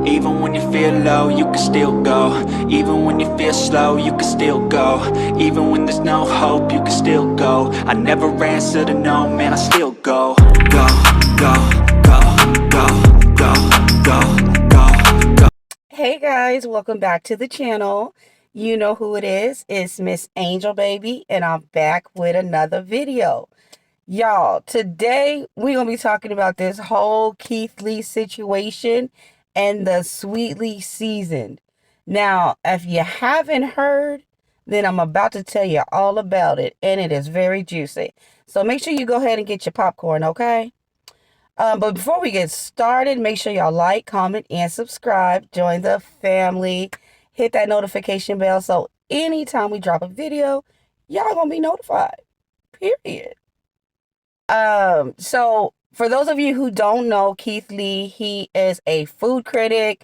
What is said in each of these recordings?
Even when you feel low, you can still go. Even when you feel slow, you can still go. Even when there's no hope, you can still go. I never answer to no, man, I still go. Go, go, go, go, go, go, go, go. Hey guys, welcome back to the channel. You know who it is. It's Miss Angel Baby, and I'm back with another video. Y'all, today we're going to be talking about this whole Keith Lee situation and the Sweetly Seasoned. Now, if you haven't heard, then I'm about to tell you all about it, and it is very juicy. So make sure you go ahead and get your popcorn, okay? But before we get started, make sure y'all like, comment, and subscribe. Join the family. Hit that notification bell so anytime we drop a video, y'all gonna be notified. Period. So for those of you who don't know Keith Lee, he is a food critic.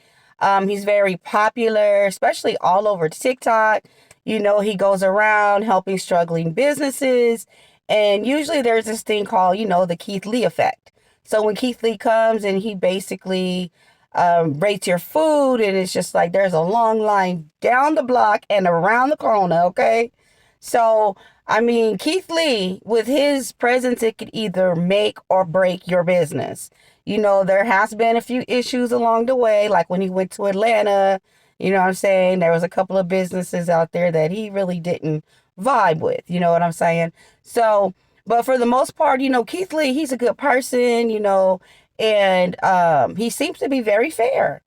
He's very popular, especially all over TikTok. You know, he goes around helping struggling businesses. And usually there's this thing called, the Keith Lee effect. So when Keith Lee comes and he basically rates your food, and it's just like there's a long line down the block and around the corner, okay? So, I mean, Keith Lee, with his presence, it could either make or break your business. You know, there has been a few issues along the way, like when he went to Atlanta, you know what I'm saying? There was a couple of businesses out there that he really didn't vibe with, you know what I'm saying? So, but for the most part, Keith Lee, he's a good person, and he seems to be very fair.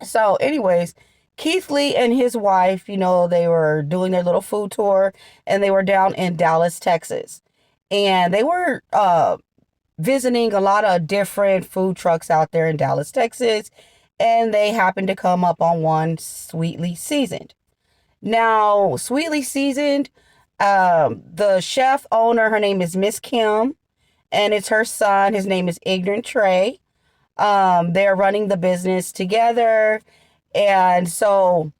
So anyways, Keith Lee and his wife, they were doing their little food tour, and they were down in Dallas, Texas. And they were visiting a lot of different food trucks out there in Dallas, Texas. And they happened to come up on one, Sweetly Seasoned. Now, Sweetly Seasoned, the chef owner, her name is Miss Kim, and it's her son. His name is Ignorant Trey. They're running the business together. And so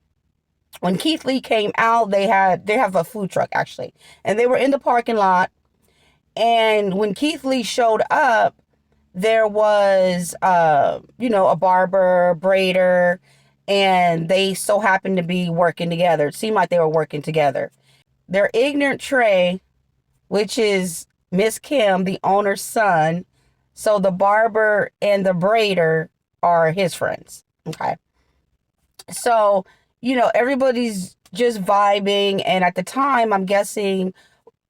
when Keith Lee came out, they have a food truck actually, and they were in the parking lot. And when Keith Lee showed up, there was, a barber, braider, and they so happened to be working together. It seemed like they were working together. Their Ignorant Trey, which is Miss Kim, the owner's son. So the barber and the braider are his friends. Okay. So, everybody's just vibing. And at the time, I'm guessing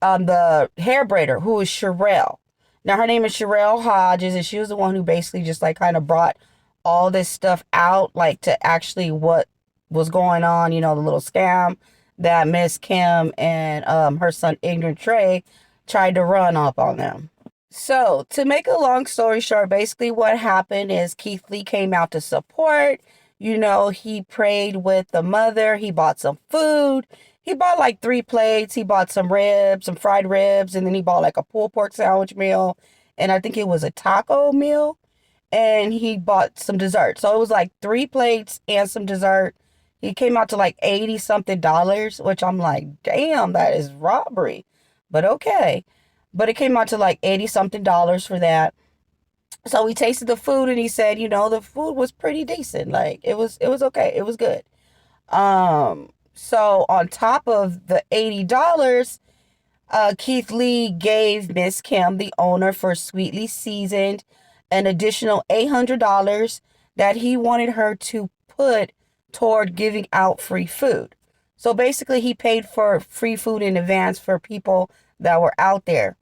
the hair braider, who is Sherelle. Now, her name is Sherelle Hodges, and she was the one who basically just like kind of brought all this stuff out, like to actually what was going on, the little scam that Miss Kim and her son Ignorant Trey tried to run up on them. So to make a long story short, basically what happened is Keith Lee came out to support. He prayed with the mother. He bought some food. He bought like 3 plates. He bought some ribs, some fried ribs, and then he bought like a pulled pork sandwich meal, and I think it was a taco meal, and he bought some dessert. So it was like 3 plates and some dessert. He came out to like $80 something, which I'm like, damn, that is robbery. But okay. But it came out to like $80 something for that. So we tasted the food, and he said, the food was pretty decent. Like it was okay. It was good. So on top of the $80, Keith Lee gave Miss Kim, the owner for Sweetly Seasoned, an additional $800 that he wanted her to put toward giving out free food. So basically he paid for free food in advance for people that were out there,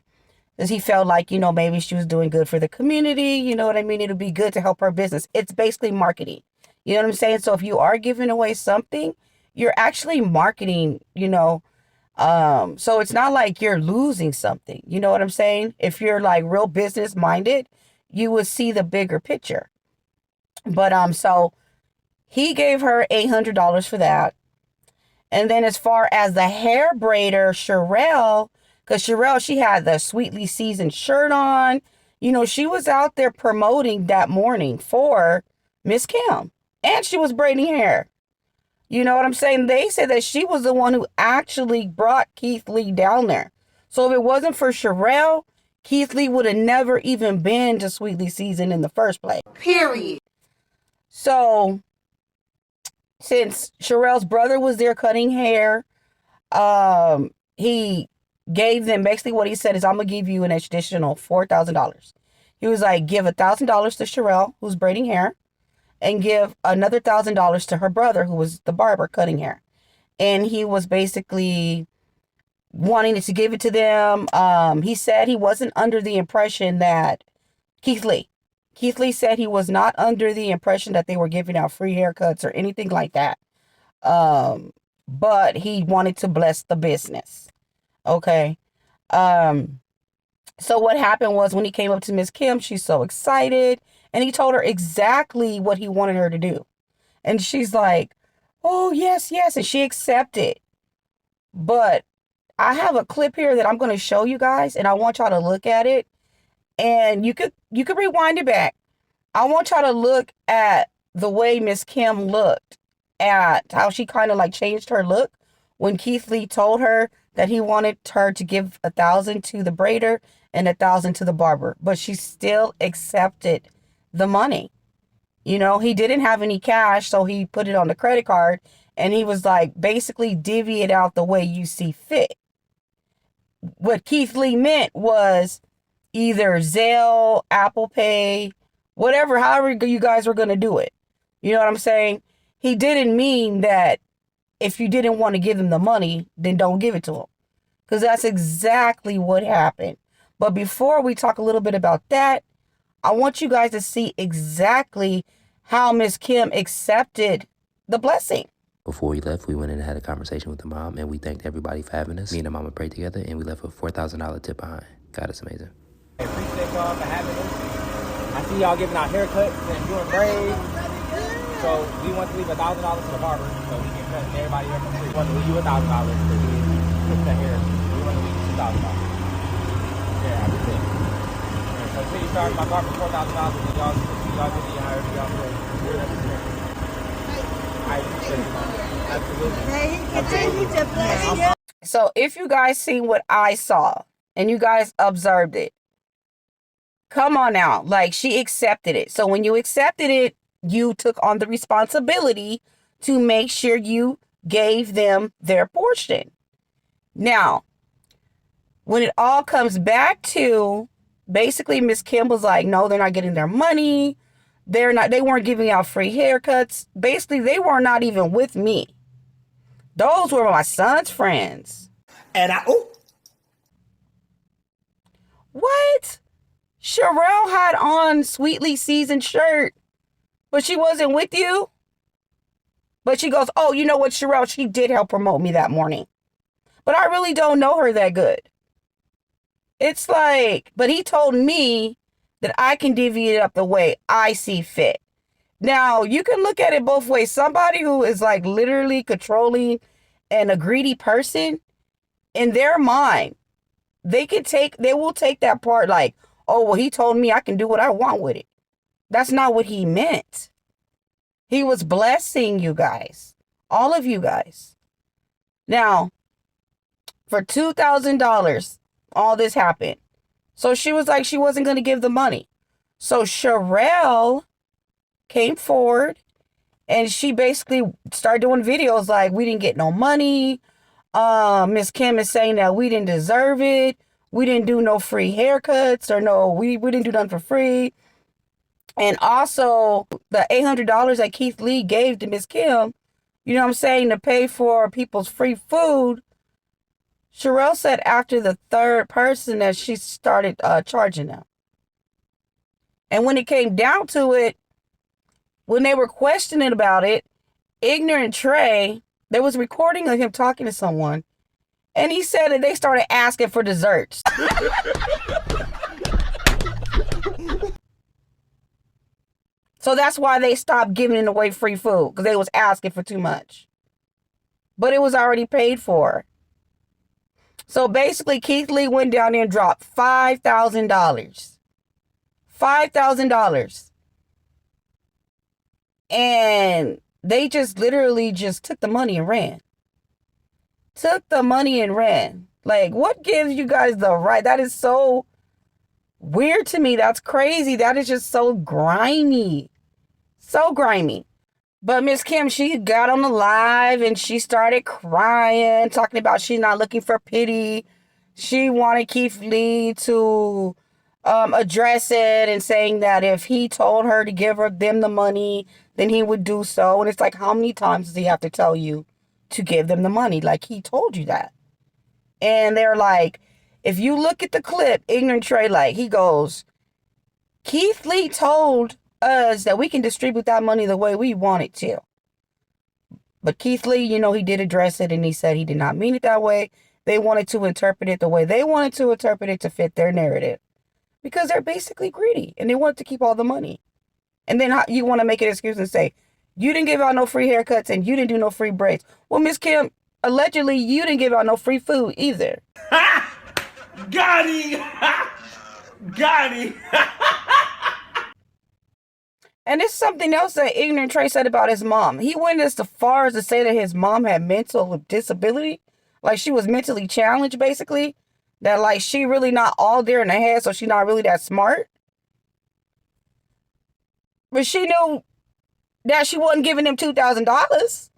because he felt like, maybe she was doing good for the community. You know what I mean? It'll be good to help her business. It's basically marketing. You know what I'm saying? So if you are giving away something, you're actually marketing, so it's not like you're losing something. You know what I'm saying? If you're like real business minded, you would see the bigger picture. But so he gave her $800 for that. And then as far as the hair braider, Sherelle, because Sherelle, she had the Sweetly Seasoned shirt on. She was out there promoting that morning for Miss Kim. And she was braiding hair. You know what I'm saying? They said that she was the one who actually brought Keith Lee down there. So if it wasn't for Sherelle, Keith Lee would have never even been to Sweetly Seasoned in the first place. Period. So since Sherelle's brother was there cutting hair, he gave them basically what he said is, I'm gonna give you an additional $4,000. He was like, give $1,000 to Sherelle, who's braiding hair, and give another $1,000 to her brother, who was the barber cutting hair. And he was basically wanting to give it to them. He said he wasn't under the impression that Keith Lee said he was not under the impression that they were giving out free haircuts or anything like that. But he wanted to bless the business. Okay. So what happened was, when he came up to Miss Kim, she's so excited, and he told her exactly what he wanted her to do. And she's like, oh, yes, yes. And she accepted. But I have a clip here that I'm going to show you guys, and I want y'all to look at it. And you could rewind it back. I want y'all to look at the way Miss Kim looked, at how she kind of like changed her look when Keith Lee told her that he wanted her to give $1,000 to the braider and $1,000 to the barber, but she still accepted the money. You know, he didn't have any cash, so he put it on the credit card, and he was like, basically divvy it out the way you see fit. What Keith Lee meant was either Zelle, Apple Pay, whatever, however you guys were going to do it. You know what I'm saying? He didn't mean that if you didn't want to give him the money, then don't give it to him. Because that's exactly what happened. But before we talk a little bit about that, I want you guys to see exactly how Miss Kim accepted the blessing. Before we left, we went in and had a conversation with the mom, and we thanked everybody for having us. Me and the mama prayed together, and we left with a $4,000 tip behind. God is amazing. I appreciate y'all for having us. I see y'all giving out haircuts and doing braids. So we want to leave $1,000 to the barber, so we can cut everybody hair for free. We want to leave you $1,000 to fix the hair. We want to leave you $2,000. Yeah, I appreciate it. So say you charge my barber $4,000, and y'all give me however y'all feel. I appreciate it. Absolutely. So if you guys seen what I saw and you guys observed it, come on now. Like, she accepted it. So when you accepted it, you took on the responsibility to make sure you gave them their portion. Now, when it all comes back to, basically Miss Kim was like, no, they're not getting their money. They weren't giving out free haircuts. Basically, they were not even with me. Those were my son's friends. And What? Sherelle had on Sweetly Seasoned shirt, but she wasn't with you? But she goes, oh, you know what, Sherelle, she did help promote me that morning. But I really don't know her that good. It's like, but he told me that I can divvy it up the way I see fit. Now, you can look at it both ways. Somebody who is like literally controlling and a greedy person, in their mind, they will take that part like, oh, well, he told me I can do what I want with it. That's not what he meant. He was blessing you guys, all of you guys. Now, for $2,000, all this happened. So she was like, she wasn't going to give the money. So Sherelle came forward and she basically started doing videos like, we didn't get no money. Miss Kim is saying that we didn't deserve it. We didn't do no free haircuts, or no, we didn't do nothing for free. And also the $800 that Keith Lee gave to Miss Kim, you know what I'm saying, to pay for people's free food. Sherelle said after the third person that she started charging them. And when it came down to it, when they were questioning about it, Ignorant Trey, there was recording of him talking to someone, and he said that they started asking for desserts. So that's why they stopped giving away free food, because they was asking for too much. But it was already paid for. So basically, Keith Lee went down there and dropped $5,000. $5,000. And they just literally just took the money and ran. Took the money and ran. Like, what gives you guys the right? That is so weird to me. That's crazy. That is just so grimy. So grimy. But Miss Kim, she got on the live and she started crying, talking about she's not looking for pity. She wanted Keith Lee to address it and saying that if he told her to give them the money, then he would do so. And it's like, how many times does he have to tell you to give them the money? Like, he told you that. And they're like, if you look at the clip, Ignorant Trey, like, he goes, Keith Lee told us that we can distribute that money the way we want it to. But Keith Lee, you know, he did address it and he said he did not mean it that way. They wanted to interpret it the way they wanted to interpret it to fit their narrative. Because they're basically greedy and they want to keep all the money. And then you want to make an excuse and say, you didn't give out no free haircuts and you didn't do no free braids. Well, Miss Kim, allegedly, you didn't give out no free food either. Got him! Got him! And it's something else that Ignorant Trey said about his mom. He went as far as to say that his mom had mental disability. Like, she was mentally challenged, basically. That, like, she really not all there in the head, so she's not really that smart. But she knew that she wasn't giving him $2,000.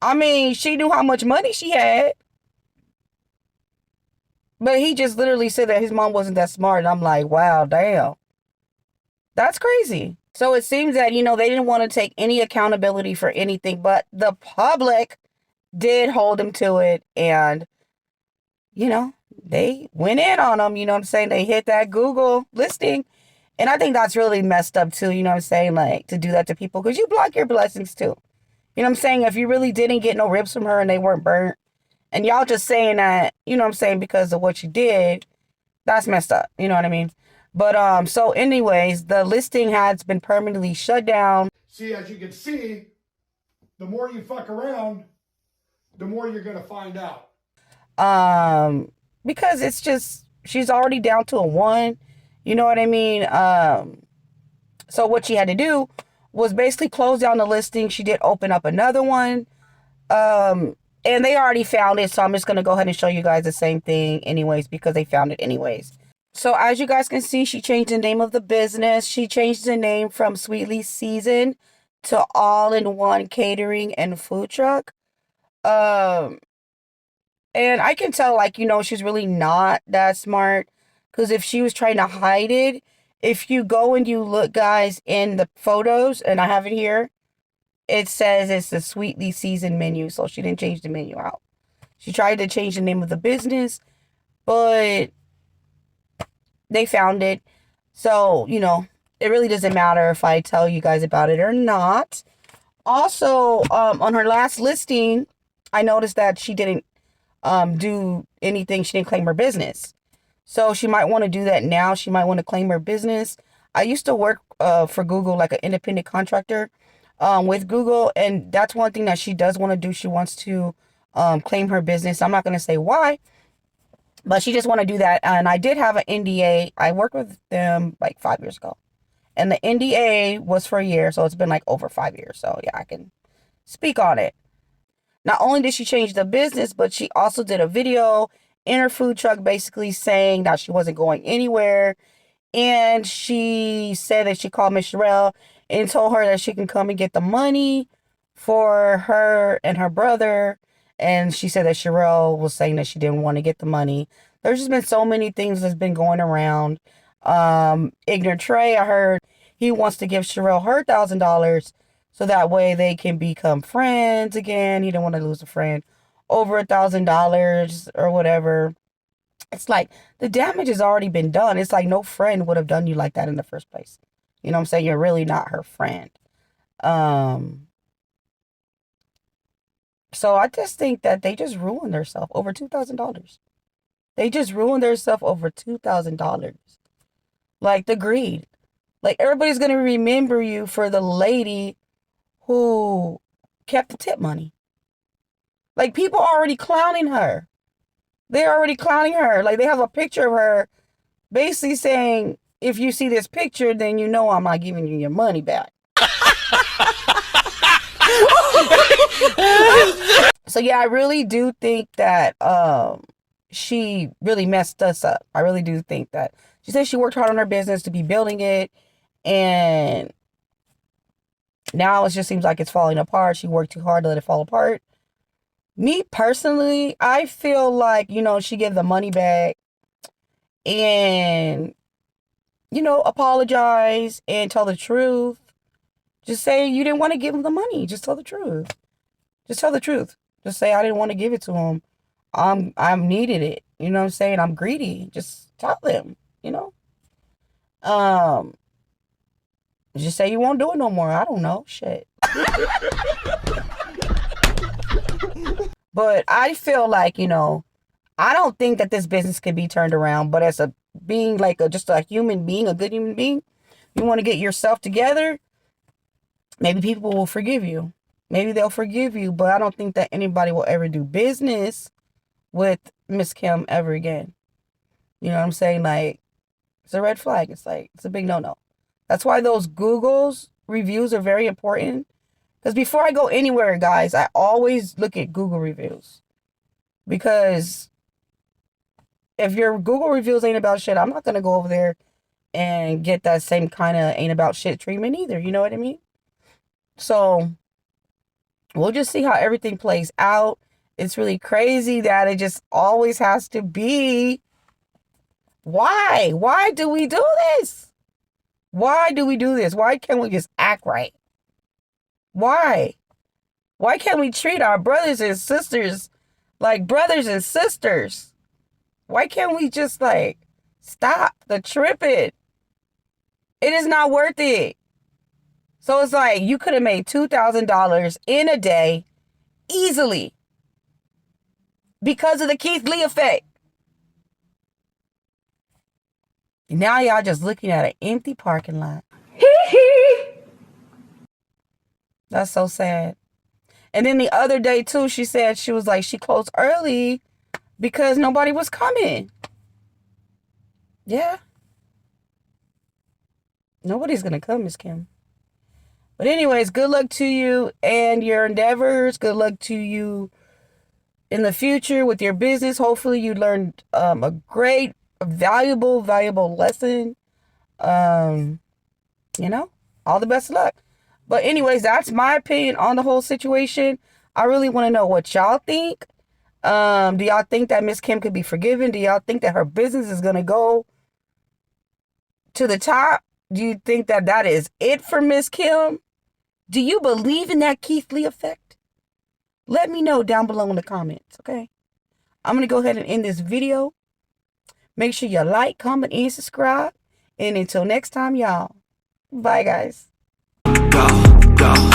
I mean, she knew how much money she had. But he just literally said that his mom wasn't that smart. And I'm like, wow, damn. That's crazy. So it seems that, you know, they didn't want to take any accountability for anything, but the public did hold him to it. And, you know, they went in on him, you know what I'm saying? They hit that Google listing. And I think that's really messed up too, you know what I'm saying? Like, to do that to people, because you block your blessings too. You know what I'm saying? If you really didn't get no ribs from her and they weren't burnt, and y'all just saying that, you know what I'm saying, because of what you did, that's messed up. You know what I mean? But, so anyways, the listing has been permanently shut down. See, as you can see, the more you fuck around, the more you're going to find out. Because it's just, she's already down to a 1. You know what I mean? So what she had to do was basically close down the listing. She did open up another one. And they already found it, so I'm just going to go ahead and show you guys the same thing anyways, because they found it anyways. So as you guys can see, she changed the name of the business. She changed the name from Sweetly Seasoned to All-in-One Catering and Food Truck. And I can tell, like, you know, she's really not that smart. Because if she was trying to hide it, if you go and you look, guys, in the photos, and I have it here, it says it's the Sweetly Seasoned menu. So she didn't change the menu out. She tried to change the name of the business, but they found it. So, you know, it really doesn't matter if I tell you guys about it or not. Also, on her last listing, I noticed that she didn't do anything. She didn't claim her business. So she might want to do that now. She might want to claim her business. I used to work for Google, like an independent contractor with Google. And that's one thing that she does want to do. She wants to claim her business. I'm not going to say why, but she just want to do that. And I did have an NDA. I worked with them like 5 years ago. And the NDA was for a year. So it's been like over 5 years. So yeah, I can speak on it. Not only did she change the business, but she also did a video in her food truck basically saying that she wasn't going anywhere. And she said that she called Miss Sherelle and told her that she can come and get the money for her and her brother. And she said that Sherelle was saying that she didn't want to get the money. There's just been so many things that's been going around. Ignorant Trey, I heard he wants to give Sherelle her $1,000 so that way they can become friends again. He didn't want to lose a friend over $1,000 or whatever. It's like the damage has already been done. It's like no friend would have done you like that in the first place. You know what I'm saying? You're really not her friend. So I just think that they just ruined themselves over $2,000. They just ruined themselves over $2,000. Like the greed. Like everybody's going to remember you for the lady who kept the tip money. Like people are already clowning her. They're already clowning her. Like they have a picture of her basically saying, if you see this picture, then you know I'm not giving you your money back. So yeah, I really do think that she really messed us up. I really do think that. She said she worked hard on her business to be building it. And Now it just seems like it's falling apart. She worked too hard to let it fall apart. Me personally, I feel like, you know, she gave the money back and, you know, apologize and tell the truth. Just say you didn't want to give him the money. Just tell the truth. Just tell the truth. Just say I didn't want to give it to him. I needed it. You know what I'm saying? I'm greedy. Just tell them, you know? Just say you won't do it no more. I don't know. Shit. But I feel like, you know, I don't think that this business can be turned around. But as a being like just a human being, a good human being, you want to get yourself together, maybe people will forgive you. Maybe they'll forgive you. But I don't think that anybody will ever do business with Miss Kim ever again. You know what I'm saying? Like, it's a red flag. It's like, it's a big no-no. That's why those Google's reviews are very important. Because before I go anywhere, guys, I always look at Google reviews. Because if your Google reviews ain't about shit, I'm not going to go over there and get that same kind of ain't about shit treatment either. You know what I mean? So, we'll just see how everything plays out. It's really crazy that it just always has to be. Why? Why do we do this? Why do we do this? Why can't we just act right? Why? Why can't we treat our brothers and sisters like brothers and sisters? Why can't we just like stop the tripping? It is not worth it. So it's like you could have made $2,000 in a day easily because of the Keith Lee effect. And now y'all just looking at an empty parking lot. That's so sad. And then the other day, too, she said she was like, she closed early because nobody was coming. Yeah. Nobody's going to come, Miss Kim. But anyways, good luck to you and your endeavors. Good luck to you in the future with your business. Hopefully you learned a great, valuable lesson. You know, all the best of luck. But anyways, that's my opinion on the whole situation. I really want to know what y'all think. Do y'all think that Miss Kim could be forgiven? Do y'all think that her business is going to go to the top? Do you think that that is it for Miss Kim? Do you believe in that Keith Lee effect? Let me know down below in the comments, okay? I'm going to go ahead and end this video. Make sure you like, comment, and subscribe. And until next time, y'all. Bye, guys. Go, go.